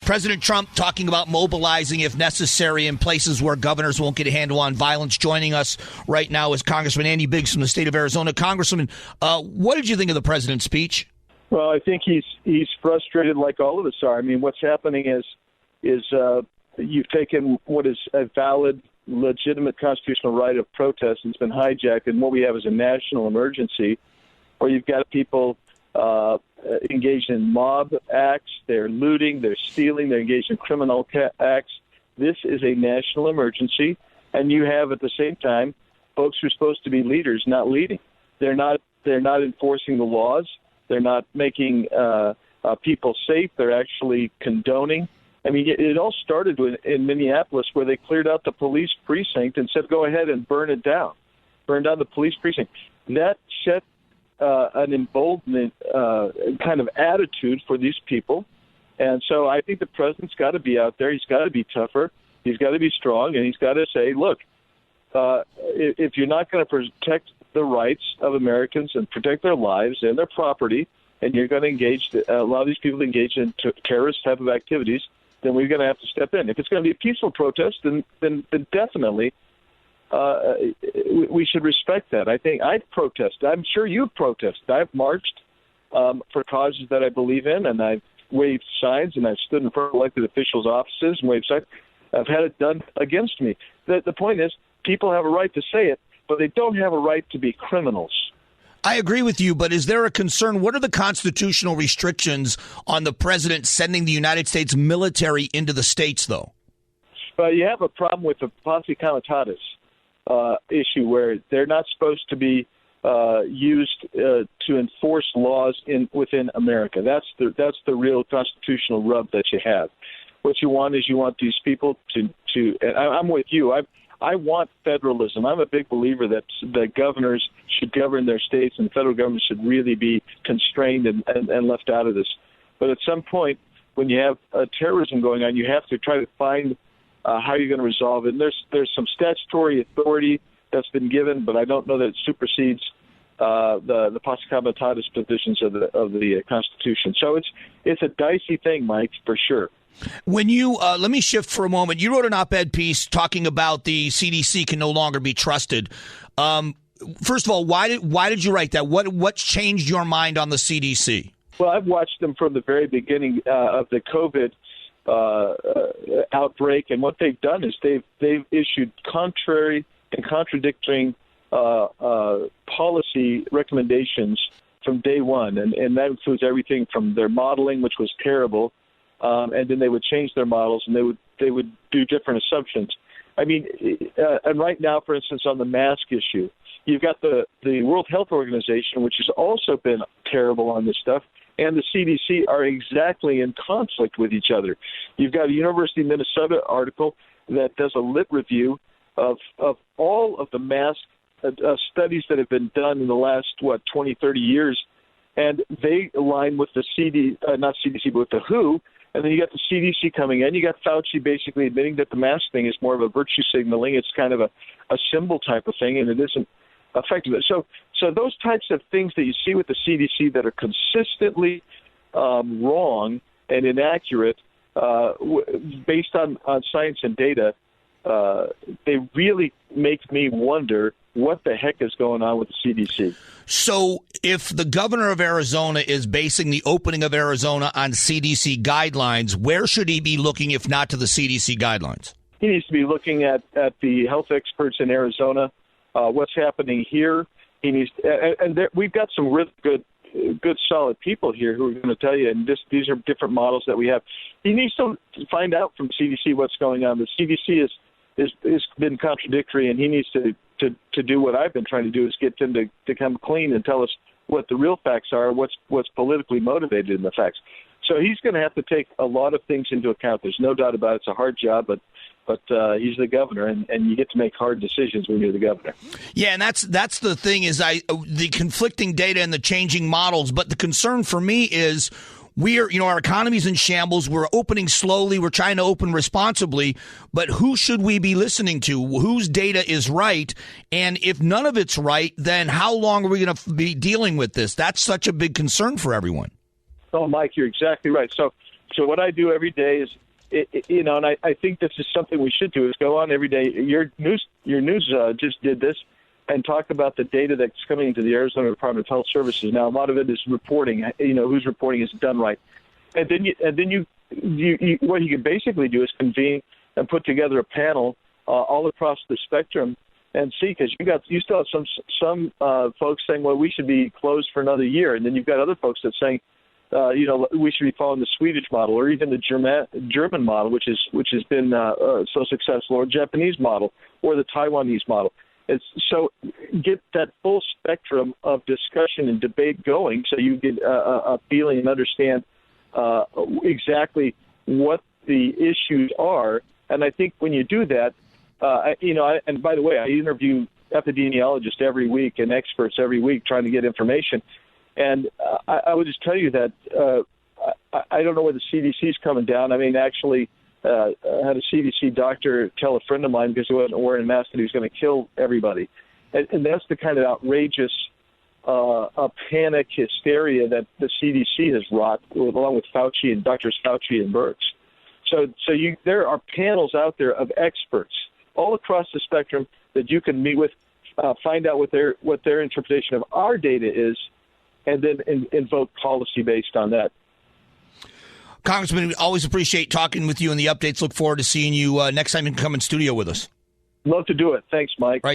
President Trump talking about mobilizing if necessary in places where governors won't get a handle on violence. Joining us right now is Congressman Andy Biggs from the state of Arizona. Congressman, what did you think of the president's speech? Well, I think he's frustrated like all of us are. I mean, what's happening is you've taken what is a valid, legitimate constitutional right of protest and it's been hijacked, and what we have is a national emergency where you've got people engaged in mob acts, they're looting, they're stealing, they're engaged in criminal acts. This is a national emergency, and you have at the same time folks who are supposed to be leaders not leading. They're not enforcing the laws. They're not making people safe. They're actually condoning. I mean, it all started in Minneapolis where they cleared out the police precinct and said, go ahead and burn it down. Burn down the police precinct. That set an emboldenment kind of attitude for these people. And so I think the president's got to be out there. He's got to be tougher. He's got to be strong. And he's got to say, look, if you're not going to protect the rights of Americans and protect their lives and their property, and you're going to allow these people to engage in terrorist type of activities, then we're going to have to step in. If it's going to be a peaceful protest, then definitely we should respect that. I think I've protested. I'm sure you've protested. I've marched for causes that I believe in, and I've waved signs, and I've stood in front of elected officials' offices and waved signs. I've had it done against me. The point is, people have a right to say it, but they don't have a right to be criminals. I agree with you, but is there a concern? What are the constitutional restrictions on the president sending the United States military into the states, though? You have a problem with the posse comitatus issue where they're not supposed to be used to enforce laws within America. That's the real constitutional rub that you have. What you want is these people to and I'm with you. I want federalism. I'm a big believer that the governors should govern their states and the federal government should really be constrained and left out of this. But at some point, when you have terrorism going on, you have to try to find how you're going to resolve it. And there's some statutory authority that's been given, but I don't know that it supersedes the posse comitatus provisions of the Constitution. So it's a dicey thing, Mike, for sure. When you let me shift for a moment. You wrote an op-ed piece talking about the CDC can no longer be trusted. First of all, why did you write that? What changed your mind on the CDC? Well, I've watched them from the very beginning of the COVID outbreak, and what they've done is they've issued contrary and contradicting policy recommendations from day one, and that includes everything from their modeling, which was terrible. And then they would change their models, and they would do different assumptions. I mean, and right now, for instance, on the mask issue, you've got the World Health Organization, which has also been terrible on this stuff, and the CDC are exactly in conflict with each other. You've got a University of Minnesota article that does a lit review of all of the mask studies that have been done in the last 20, 30 years, and they align with the not CDC, but with the WHO. And then you got the CDC coming in. You got Fauci basically admitting that the mask thing is more of a virtue signaling. It's kind of a symbol type of thing, and it isn't effective. So those types of things that you see with the CDC that are consistently wrong and inaccurate based on science and data, they really make me wonder what the heck is going on with the CDC. So if the governor of Arizona is basing the opening of Arizona on CDC guidelines, where should he be looking if not to the CDC guidelines? He needs to be looking at the health experts in Arizona, what's happening here. He needs, we've got some really good, solid people here who are going to tell you, and these are different models that we have. He needs to find out from CDC what's going on. The CDC has been contradictory, and he needs to do what I've been trying to do, is get them to come clean and tell us what the real facts are, what's politically motivated in the facts. So he's going to have to take a lot of things into account. There's no doubt about it. It's a hard job, but he's the governor, and you get to make hard decisions when you're the governor. Yeah, and that's the thing is the conflicting data and the changing models. But the concern for me is our economy's in shambles. We're opening slowly. We're trying to open responsibly. But who should we be listening to? Whose data is right? And if none of it's right, then how long are we going to be dealing with this? That's such a big concern for everyone. Oh, Mike, you're exactly right. So So what I do every day is, and I think this is something we should do, is go on every day. Your news just did this and talk about the data that's coming into the Arizona Department of Health Services. Now, a lot of it is reporting, who's reporting is done right. And then you what you can basically do is convene and put together a panel all across the spectrum and see, because you still have some folks saying, well, we should be closed for another year, and then you've got other folks that saying, we should be following the Swedish model or even the German model, which has been so successful, or Japanese model or the Taiwanese model. So get that full spectrum of discussion and debate going, so you get a feeling and understand exactly what the issues are. And I think when you do that, and by the way, I interview epidemiologists every week and experts every week trying to get information. And I would just tell you that I don't know where the CDC is coming down. I mean, actually, I had a CDC doctor tell a friend of mine, because he wasn't wearing a mask, that he was going to kill everybody. And that's the kind of outrageous panic hysteria that the CDC has wrought, along with Fauci and Drs. Fauci and Birx. So there are panels out there of experts all across the spectrum that you can meet with, find out what their interpretation of our data is, and then invoke policy based on that. Congressman, we always appreciate talking with you and the updates. Look forward to seeing you next time you can come in studio with us. Love to do it. Thanks, Mike. Right.